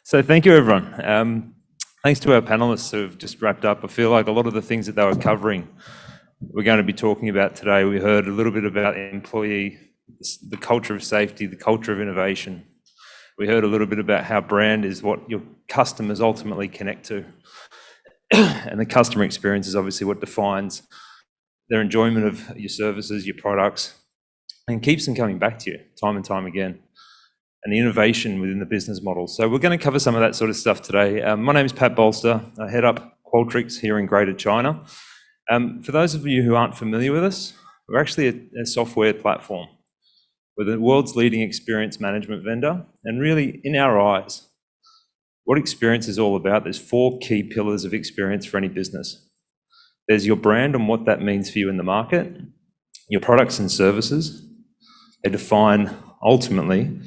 So thank you, everyone. Thanks to our panelists who have just wrapped up. I feel like a lot of the things that they were covering, we're going to be talking about today. We heard a little bit about employee, the culture of safety, the culture of innovation. We heard a little bit about how brand is what your customers ultimately connect to. And the customer experience is obviously what defines their enjoyment of your services, your products, and keeps them coming back to you time and time again. And the innovation within the business model. So we're going to cover some of that sort of stuff today. My name is Pat Bolster. I head up Qualtrics here in Greater China. For those of you who aren't familiar with us, we're actually a software platform. We're the world's leading experience management vendor. And really, in our eyes, what experience is all about, there's 4 key pillars of experience for any business. There's your brand and what that means for you in the market, your products and services. They define, ultimately,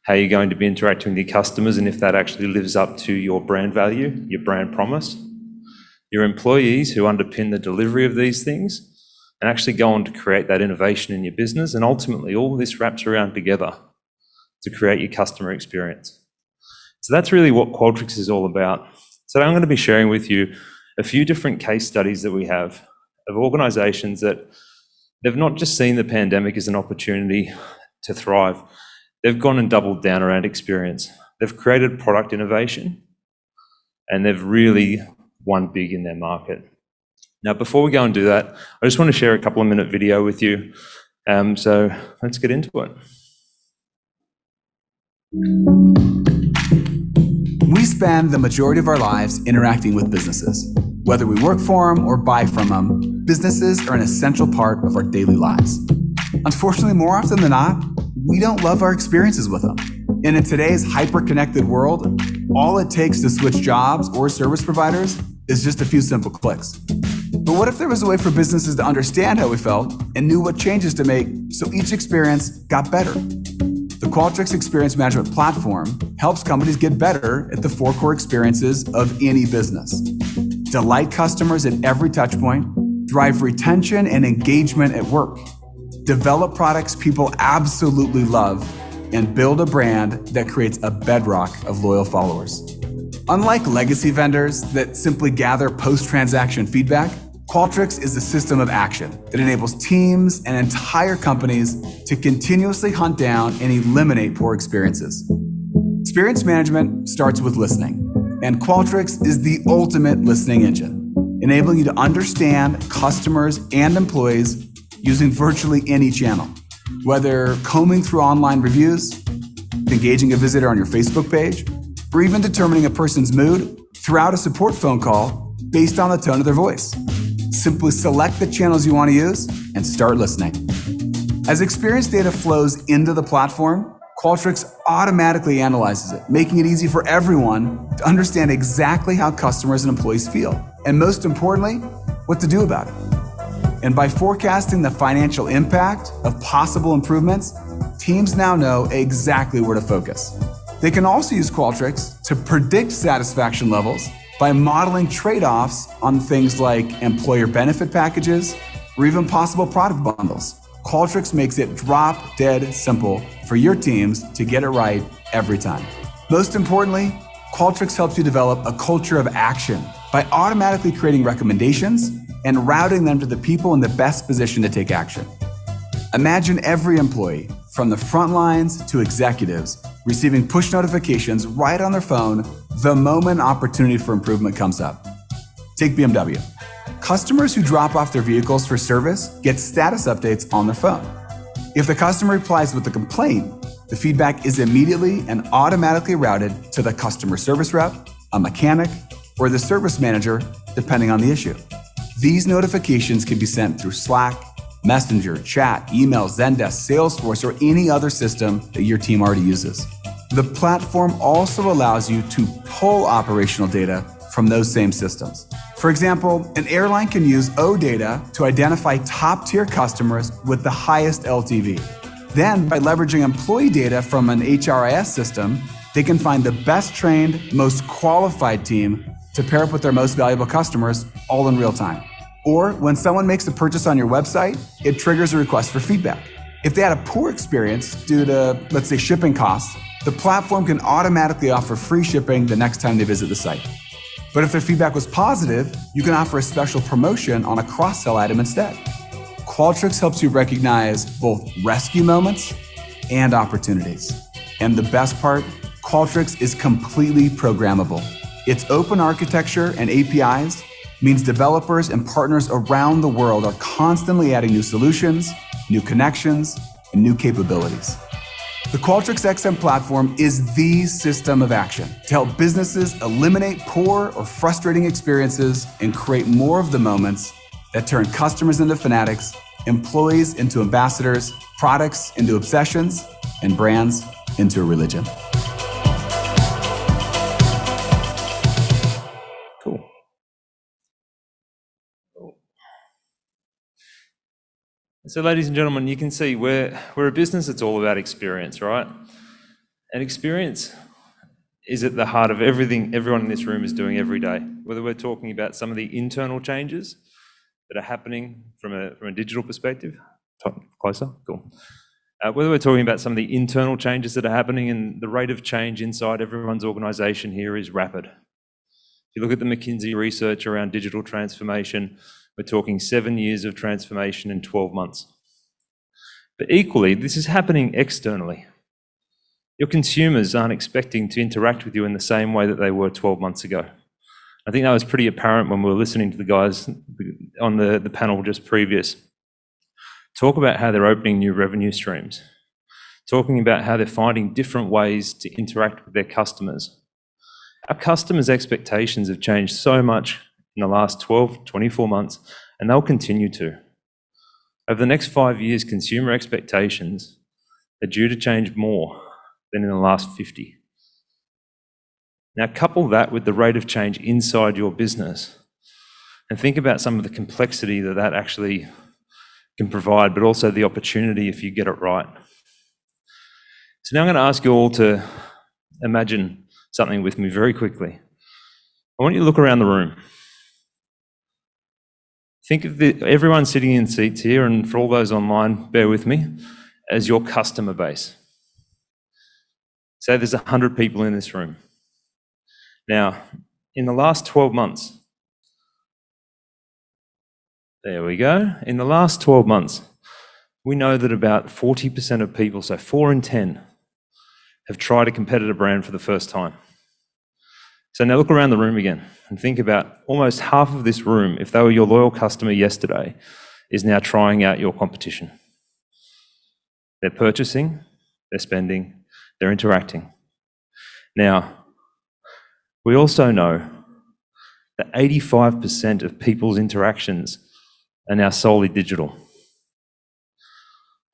how you're going to be interacting with your customers and if that actually lives up to your brand value, your brand promise. Your employees who underpin the delivery of these things and actually go on to create that innovation in your business. And ultimately, all of this wraps around together to create your customer experience. So that's really what Qualtrics is all about. So I'm going to be sharing with you a few different case studies that we have of organizations that they've not just seen the pandemic as an opportunity to thrive. They've gone and doubled down around experience. They've created product innovation and they've really won big in their market. Now, before we go and do that, I just want to share a couple of minute video with you. So let's get into it. We spend the majority of our lives interacting with businesses. Whether we work for them or buy from them, businesses are an essential part of our daily lives. Unfortunately, more often than not, we don't love our experiences with them. And in today's hyper-connected world, all it takes to switch jobs or service providers is just a few simple clicks. But what if there was a way for businesses to understand how we felt and knew what changes to make so each experience got better? The Qualtrics Experience Management Platform helps companies get better at the 4 core experiences of any business. Delight customers at every touch point, drive retention and engagement at work, develop products people absolutely love, and build a brand that creates a bedrock of loyal followers. Unlike legacy vendors that simply gather post-transaction feedback, Qualtrics is a system of action that enables teams and entire companies to continuously hunt down and eliminate poor experiences. Experience management starts with listening, and Qualtrics is the ultimate listening engine, enabling you to understand customers and employees using virtually any channel. Whether combing through online reviews, engaging a visitor on your Facebook page, or even determining a person's mood throughout a support phone call based on the tone of their voice. Simply select the channels you want to use and start listening. As experience data flows into the platform, Qualtrics automatically analyzes it, making it easy for everyone to understand exactly how customers and employees feel, and most importantly, what to do about it. And by forecasting the financial impact of possible improvements, teams now know exactly where to focus. They can also use Qualtrics to predict satisfaction levels by modeling trade-offs on things like employer benefit packages or even possible product bundles. Qualtrics makes it drop-dead simple for your teams to get it right every time. Most importantly, Qualtrics helps you develop a culture of action by automatically creating recommendations and routing them to the people in the best position to take action. Imagine every employee, from the front lines to executives, receiving push notifications right on their phone the moment opportunity for improvement comes up. Take BMW. Customers who drop off their vehicles for service get status updates on their phone. If the customer replies with a complaint, the feedback is immediately and automatically routed to the customer service rep, a mechanic, or the service manager, depending on the issue. These notifications can be sent through Slack, Messenger, chat, email, Zendesk, Salesforce, or any other system that your team already uses. The platform also allows you to pull operational data from those same systems. For example, an airline can use OData to identify top-tier customers with the highest LTV. Then, by leveraging employee data from an HRIS system, they can find the best trained, most qualified team to pair up with their most valuable customers all in real time. Or when someone makes a purchase on your website, it triggers a request for feedback. If they had a poor experience due to, let's say, shipping costs, The platform can automatically offer free shipping the next time they visit the site. But if their feedback was positive, you can offer a special promotion on a cross-sell item instead. Qualtrics helps you recognize both rescue moments and opportunities. And the best part, Qualtrics is completely programmable. Its open architecture and APIs means developers and partners around the world are constantly adding new solutions, new connections, and new capabilities. The Qualtrics XM platform is the system of action to help businesses eliminate poor or frustrating experiences and create more of the moments that turn customers into fanatics, employees into ambassadors, products into obsessions, and brands into a religion. Cool. So ladies and gentlemen, you can see we're a business that's all about experience, right? And experience is at the heart of everything everyone in this room is doing every day. Whether we're talking about some of the internal changes that are happening from a digital perspective, closer, cool. Whether we're talking about some of the internal changes that are happening, and the rate of change inside everyone's organisation here is rapid. If you look at the McKinsey research around digital transformation, we're talking 7 years of transformation in 12 months. But equally, this is happening externally. Your consumers aren't expecting to interact with you in the same way that they were 12 months ago. I think that was pretty apparent when we were listening to the guys on the panel just previous. Talk about how they're opening new revenue streams. Talking about how they're finding different ways to interact with their customers. Our customers' expectations have changed so much in the last 12, 24 months, and they'll continue to. Over the next 5 years, consumer expectations are due to change more than in the last 50. Now, couple that with the rate of change inside your business, and think about some of the complexity that that actually can provide, but also the opportunity if you get it right. So now I'm going to ask you all to imagine something with me very quickly. I want you to look around the room. Think of everyone sitting in seats here, and for all those online, bear with me, as your customer base. Say there's 100 people in this room. Now, in the last 12 months, there we go. In the last 12 months, we know that about 40% of people, so 4 in 10, have tried a competitor brand for the first time. So now look around the room again and think about almost half of this room, if they were your loyal customer yesterday, is now trying out your competition. They're purchasing, they're spending, they're interacting. Now, we also know that 85% of people's interactions are now solely digital.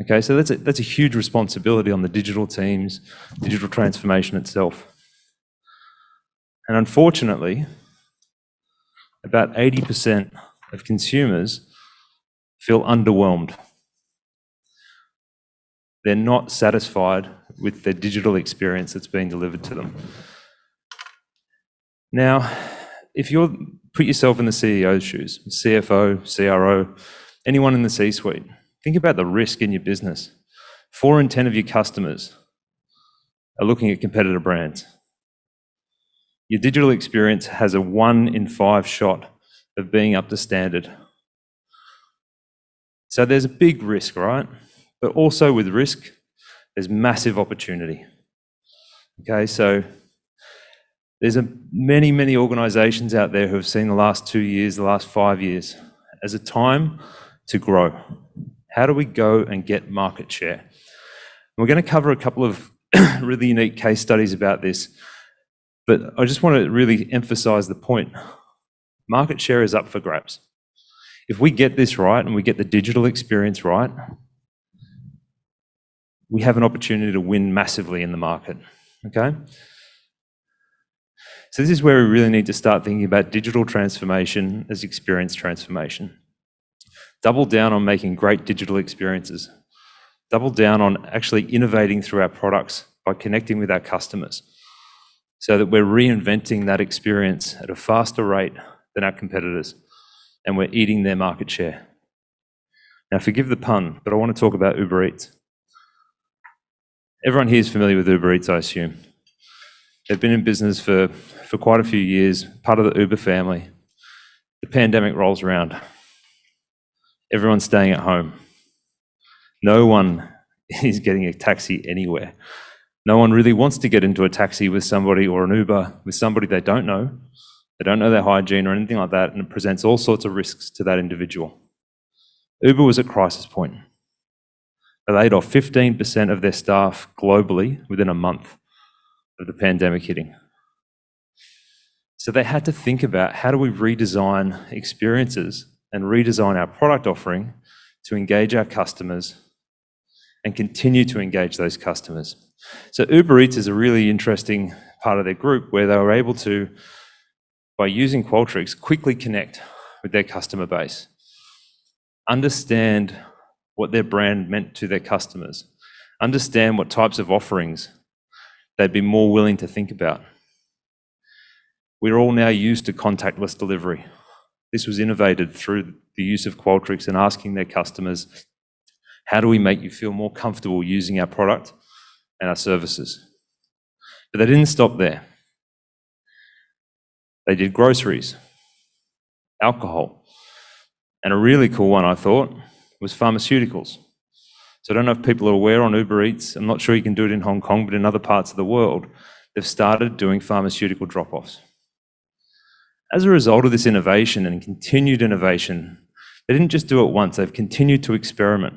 Okay, so that's a huge responsibility on the digital teams, digital transformation itself. And unfortunately, about 80% of consumers feel underwhelmed. They're not satisfied with the digital experience that's being delivered to them. Now, if you put yourself in the CEO's shoes, CFO, CRO, anyone in the C-suite, think about the risk in your business. 4 in 10 of your customers are looking at competitor brands. Your digital experience has a 1 in 5 shot of being up to standard. So there's a big risk, right? But also with risk, there's massive opportunity. Okay, so there's many, many organizations out there who have seen the last 2 years, the last 5 years, as a time to grow. How do we go and get market share? We're going to cover a couple of really unique case studies about this, but I just want to really emphasize the point. Market share is up for grabs. If we get this right and we get the digital experience right, we have an opportunity to win massively in the market, okay? So this is where we really need to start thinking about digital transformation as experience transformation. Double down on making great digital experiences. Double down on actually innovating through our products by connecting with our customers so that we're reinventing that experience at a faster rate than our competitors, and we're eating their market share. Now, forgive the pun, but I want to talk about Uber Eats. Everyone here is familiar with Uber Eats, I assume. They've been in business for quite a few years, part of the Uber family. The pandemic rolls around. Everyone's staying at home. No one is getting a taxi anywhere. No one really wants to get into a taxi with somebody or an Uber with somebody they don't know. They don't know their hygiene or anything like that, and it presents all sorts of risks to that individual. Uber was at crisis point. They laid off 15% of their staff globally within a month of the pandemic hitting. So they had to think about, how do we redesign experiences and redesign our product offering to engage our customers and continue to engage those customers. So Uber Eats is a really interesting part of their group where they were able to, by using Qualtrics, quickly connect with their customer base, understand what their brand meant to their customers, understand what types of offerings they'd be more willing to think about. We're all now used to contactless delivery. This was innovated through the use of Qualtrics and asking their customers, how do we make you feel more comfortable using our product and our services? But they didn't stop there. They did groceries, alcohol, and a really cool one, I thought, was pharmaceuticals. So I don't know if people are aware on Uber Eats, I'm not sure you can do it in Hong Kong, but in other parts of the world, they've started doing pharmaceutical drop-offs. As a result of this innovation and continued innovation, they didn't just do it once, they've continued to experiment.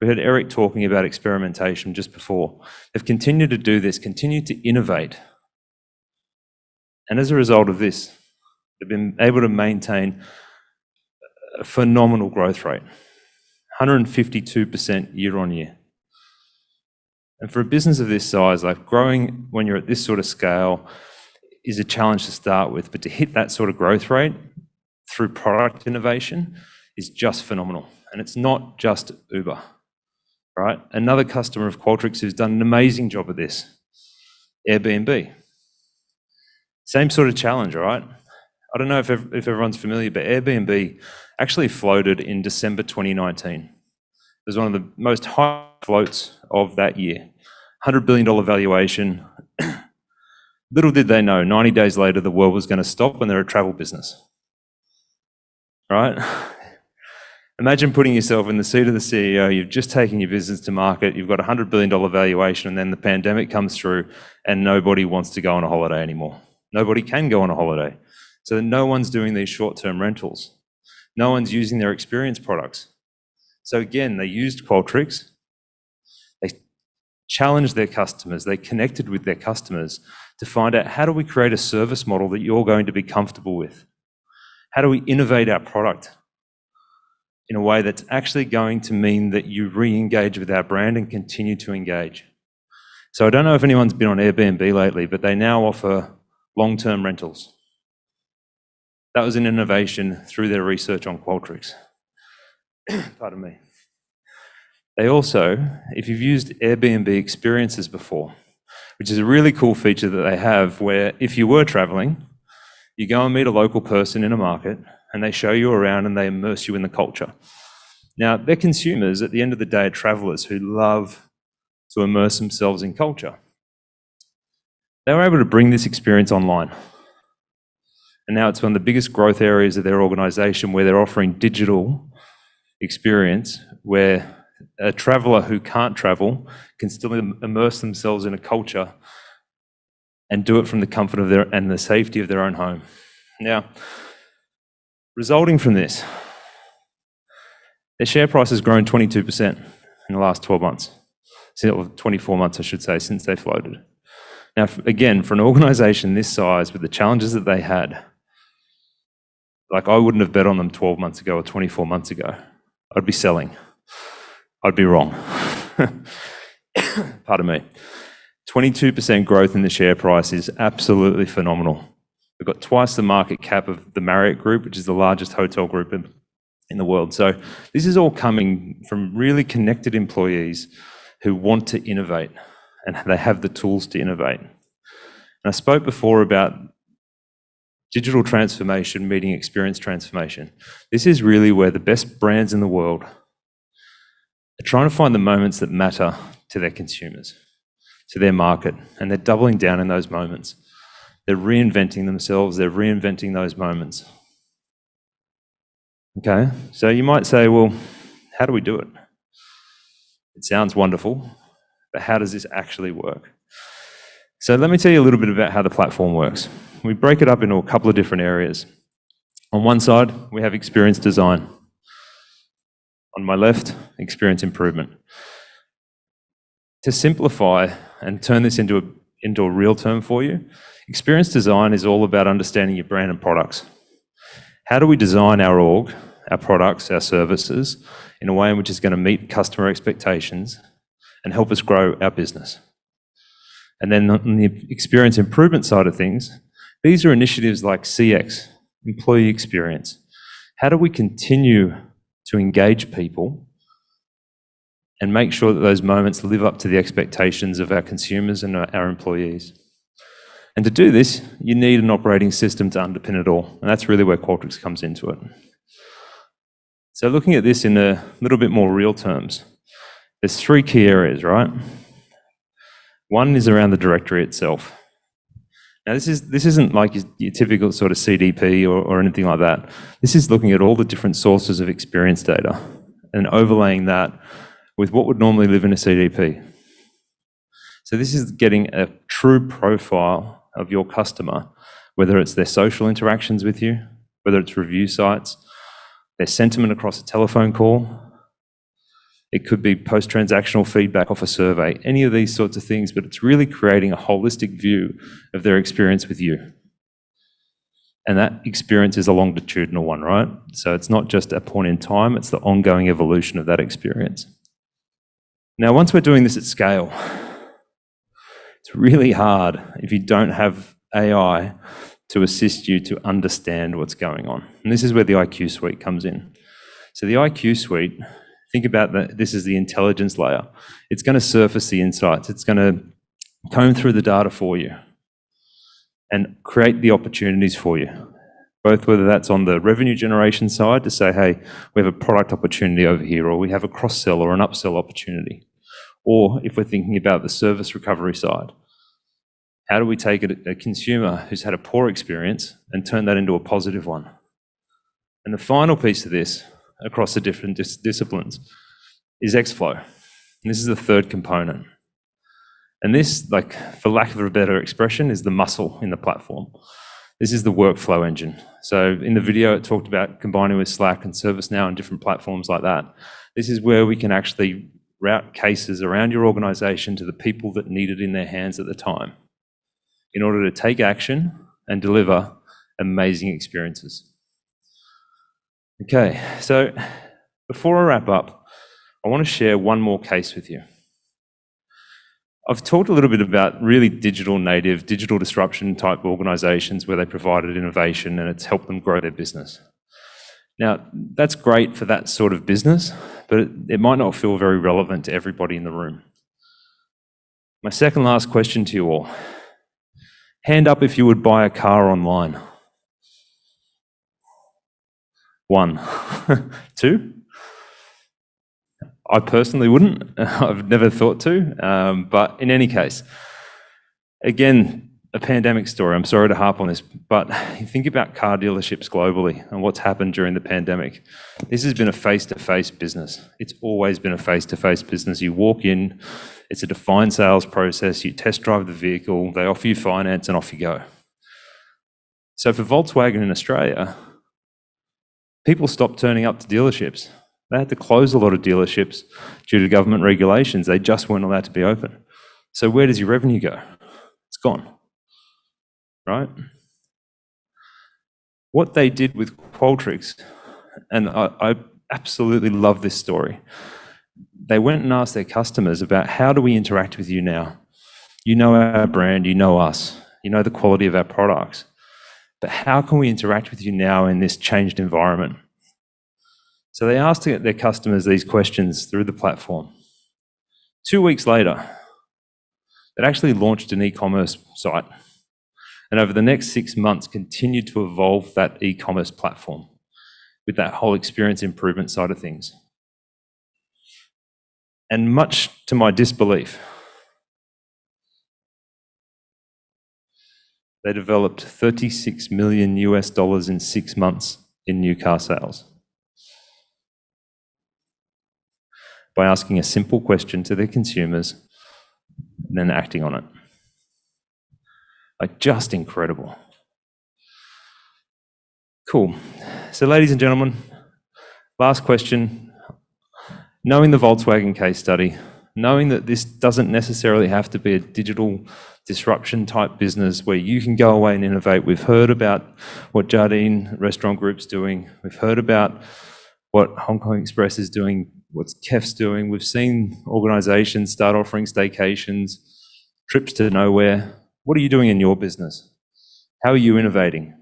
We heard Eric talking about experimentation just before. They've continued to do this, continued to innovate. And as a result of this, they've been able to maintain a phenomenal growth rate, 152% year on year. And for a business of this size, like growing when you're at this sort of scale is a challenge to start with, but to hit that sort of growth rate through product innovation is just phenomenal. And it's not just Uber, right? Another customer of Qualtrics who's done an amazing job of this, Airbnb. Same sort of challenge, all right? I don't know if everyone's familiar, but Airbnb actually floated in December 2019. It was one of the most high floats of that year. $100 billion valuation. Little did they know, 90 days later, the world was going to stop and they're a travel business, right? Imagine putting yourself in the seat of the CEO, you've just taken your business to market, you've got a $100 billion valuation, and then the pandemic comes through and nobody wants to go on a holiday anymore. Nobody can go on a holiday. So no one's doing these short-term rentals. No one's using their experience products. So again, they used Qualtrics, they challenged their customers, they connected with their customers to find out, how do we create a service model that you're going to be comfortable with? How do we innovate our product in a way that's actually going to mean that you re-engage with our brand and continue to engage? So I don't know if anyone's been on Airbnb lately, but they now offer long-term rentals. That was an innovation through their research on Qualtrics. Pardon me. They also, if you've used Airbnb experiences before, which is a really cool feature that they have, where if you were traveling, you go and meet a local person in a market and they show you around and they immerse you in the culture. Now, they're consumers, at the end of the day, are travelers who love to immerse themselves in culture. They were able to bring this experience online. And now it's one of the biggest growth areas of their organization, where they're offering digital experience where a traveler who can't travel can still immerse themselves in a culture and do it from the comfort of and the safety of their own home. Now, resulting from this, their share price has grown 22% in the last 12 months, or 24 months, I should say, since they floated. Now, again, for an organization this size with the challenges that they had, like I wouldn't have bet on them 12 months ago or 24 months ago. I'd be selling. I'd be wrong. Pardon me. 22% growth in the share price is absolutely phenomenal. We've got twice the market cap of the Marriott Group, which is the largest hotel group in the world. So this is all coming from really connected employees who want to innovate, and they have the tools to innovate. And I spoke before about digital transformation meeting experience transformation. This is really where the best brands in the world They're trying to find the moments that matter to their consumers, to their market, and they're doubling down in those moments. They're reinventing themselves, they're reinventing those moments. Okay, so you might say, well, how do we do it? It sounds wonderful, but how does this actually work? So let me tell you a little bit about how the platform works. We break it up into a couple of different areas. On one side, we have experience design. On my left, experience improvement. To simplify and turn this into a real term for you, experience design is all about understanding your brand and products. How do we design our org, our products, our services in a way in which is going to meet customer expectations and help us grow our business? And then on the experience improvement side of things, these are initiatives like CX, employee experience. How do we continue to engage people and make sure that those moments live up to the expectations of our consumers and our employees? And to do this, you need an operating system to underpin it all. And that's really where Qualtrics comes into it. So looking at this in a little bit more real terms, there's three key areas, right? One is around the directory itself. Now this isn't like your typical sort of CDP or anything like that. This is looking at all the different sources of experience data and overlaying that with what would normally live in a CDP. So this is getting a true profile of your customer, whether it's their social interactions with you, whether it's review sites, their sentiment across a telephone call. It could be post-transactional feedback off a survey, any of these sorts of things, but it's really creating a holistic view of their experience with you. And that experience is a longitudinal one, right? So it's not just a point in time, it's the ongoing evolution of that experience. Now, once we're doing this at scale, it's really hard if you don't have AI to assist you to understand what's going on. And this is where the IQ suite comes in. So the IQ suite, think about that. This is the intelligence layer. It's going to surface the insights. It's going to comb through the data for you and create the opportunities for you, both whether that's on the revenue generation side to say, hey, we have a product opportunity over here, or we have a cross-sell or an upsell opportunity. Or if we're thinking about the service recovery side, how do we take a consumer who's had a poor experience and turn that into a positive one? And the final piece of this, across the different disciplines, is Xflow. And this is the third component. And this, like, for lack of a better expression, is the muscle in the platform. This is the workflow engine. So in the video, it talked about combining with Slack and ServiceNow and different platforms like that. This is where we can actually route cases around your organization to the people that need it in their hands at the time in order to take action and deliver amazing experiences. Okay, so before I wrap up, I want to share one more case with you. I've talked a little bit about really digital native, digital disruption type organizations where they provided innovation and it's helped them grow their business. Now, that's great for that sort of business, but it might not feel very relevant to everybody in the room. My second last question to you all. Hand up if you would buy a car online. 1. 2? I personally wouldn't. I've never thought to, but in any case, again, a pandemic story. I'm sorry to harp on this, but you think about car dealerships globally and what's happened during the pandemic. This has been a face-to-face business. It's always been a face-to-face business. You walk in, it's a defined sales process, you test drive the vehicle, they offer you finance and off you go. So for Volkswagen in Australia, people stopped turning up to dealerships. They had to close a lot of dealerships due to government regulations. They just weren't allowed to be open. So where does your revenue go? It's gone, right? What they did with Qualtrics, and I absolutely love this story, they went and asked their customers about how do we interact with you now? You know our brand, you know us, you know the quality of our products, but how can we interact with you now in this changed environment? So they asked their customers these questions through the platform. 2 weeks later, it actually launched an e-commerce site, and over the next 6 months continued to evolve that e-commerce platform with that whole experience improvement side of things. And much to my disbelief, they developed $36 million in 6 months in new car sales by asking a simple question to their consumers and then acting on it. Like, just incredible. Cool. So ladies and gentlemen, last question. Knowing the Volkswagen case study, knowing that this doesn't necessarily have to be a digital disruption type business where you can go away and innovate. We've heard about what Jardine Restaurant Group's doing. We've heard about what Hong Kong Express is doing, what KEF's doing. We've seen organizations start offering staycations, trips to nowhere. What are you doing in your business? How are you innovating?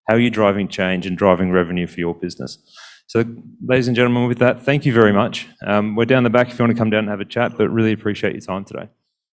How are you driving change and driving revenue for your business? So, ladies and gentlemen, with that, thank you very much. We're down the back if you want to come down and have a chat, but really appreciate your time today.